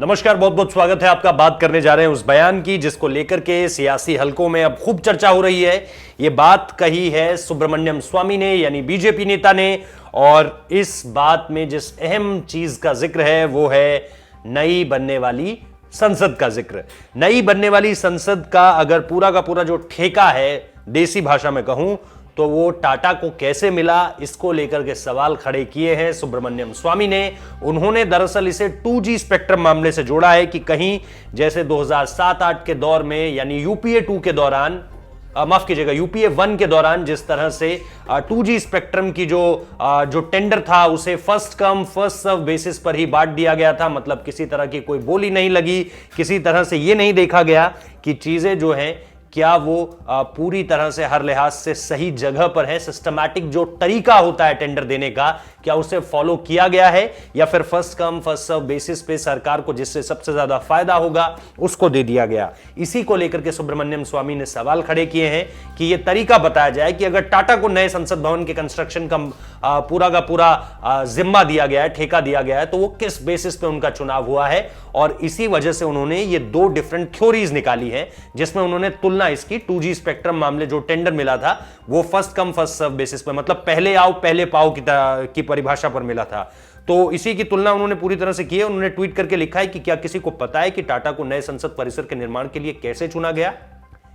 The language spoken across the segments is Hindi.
नमस्कार, बहुत बहुत स्वागत है आपका। बात करने जा रहे हैं उस बयान की जिसको लेकर के सियासी हलकों में अब खूब चर्चा हो रही है। ये बात कही है सुब्रमण्यम स्वामी ने, यानी बीजेपी नेता ने। और इस बात में जिस अहम चीज का जिक्र है वो है नई बनने वाली संसद का जिक्र। नई बनने वाली संसद का अगर पूरा का पूरा जो ठेका है, देसी भाषा में कहूं तो वो टाटा को कैसे मिला, इसको लेकर के सवाल खड़े किए हैं सुब्रमण्यम स्वामी ने। उन्होंने दरअसल इसे 2G स्पेक्ट्रम मामले से जोड़ा है कि कहीं जैसे 2007-8 के दौर में, यानी यूपीए 2 के दौरान, माफ कीजिएगा, यूपीए 1 के दौरान जिस तरह से 2G स्पेक्ट्रम की जो टेंडर था उसे first come first serve basis पर ही बांट दिया गया था। मतलब किसी तरह की कोई बोली नहीं लगी, किसी तरह से यह नहीं देखा गया कि चीजें जो हैं क्या वो पूरी तरह से हर लिहाज से सही जगह पर है। सिस्टमैटिक जो तरीका होता है टेंडर देने का, क्या उसे फॉलो किया गया है, या फिर first come first serve basis पे सरकार को जिससे सबसे ज्यादा फायदा होगा उसको दे दिया गया। इसी को लेकर के सुब्रमण्यम स्वामी ने सवाल खड़े किए हैं कि यह तरीका बताया जाए कि अगर टाटा को नए संसद भवन के कंस्ट्रक्शन का पूरा का पूरा जिम्मा दिया गया है, ठेका दिया गया है, तो वो किस बेसिस पे उनका चुनाव हुआ है। और इसी वजह से उन्होंने ये दो डिफरेंट थ्योरीज निकाली है जिसमें उन्होंने तुलना इसकी 2G स्पेक्ट्रम मामले जो टेंडर मिला था वो first come first serve basis पर, मतलब पहले आओ पहले पाओ की परिभाषा पर मिला था। तो इसी की तुलना उन्होंने पूरी तरह से की है। उन्होंने ट्वीट करके लिखा है कि क्या किसी को पता है कि टाटा को नए संसद परिसर के निर्माण के लिए कैसे चुना गया?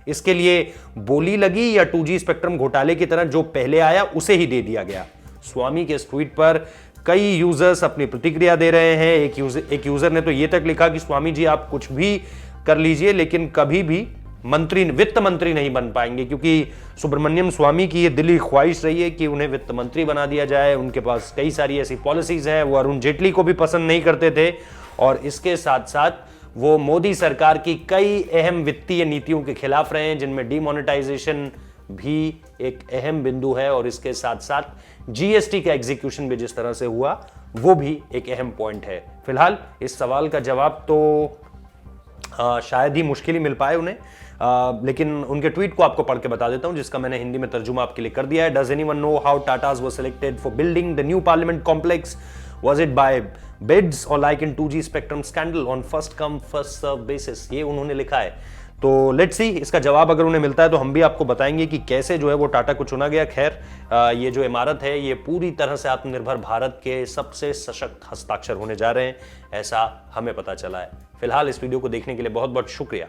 इसके लिए बोली लगी या 2G स्पेक्ट्रम घोटाले की तरह जो पहले आया उसे ही दे दिया गया? स्वामी के इस ट्वीट पर कई यूजर्स अपनी प्रतिक्रिया दे रहे हैं। एक यूजर ने तो यह तक लिखा कि स्वामी जी आप कुछ भी कर लीजिए लेकिन कभी भी वित्त मंत्री नहीं बन पाएंगे, क्योंकि सुब्रमण्यम स्वामी की यह दिली ख्वाहिश रही है कि उन्हें वित्त मंत्री बना दिया जाए। उनके पास कई सारी ऐसी पॉलिसीज हैं, वो अरुण जेटली को भी पसंद नहीं करते थे। और इसके साथ साथ वो मोदी सरकार की कई अहम वित्तीय नीतियों के खिलाफ रहे हैं, जिनमें डिमोनेटाइजेशन भी एक अहम बिंदु है। और इसके साथ साथ जीएसटी का एग्जीक्यूशन भी जिस तरह से हुआ वो भी एक अहम पॉइंट है। फिलहाल इस सवाल का जवाब तो शायद ही मुश्किल ही मिल पाए उन्हें, लेकिन उनके ट्वीट को आपको पढ़ के बता देता हूं जिसका मैंने हिंदी में तर्जुमा आपके लिए कर दिया है। Does anyone know how Tatas were selected for building the new parliament complex? Was it by bids or like in 2G spectrum scandal on first come first serve basis? ये उन्होंने लिखा है। तो लेट्स सी, इसका जवाब अगर उन्हें मिलता है तो हम भी आपको बताएंगे कि कैसे जो है वो टाटा को चुना गया। खैर, ये जो इमारत है ये पूरी तरह से आत्मनिर्भर भारत के सबसे सशक्त हस्ताक्षर होने जा रहे हैं, ऐसा हमें पता चला है। फिलहाल इस वीडियो को देखने के लिए बहुत बहुत शुक्रिया।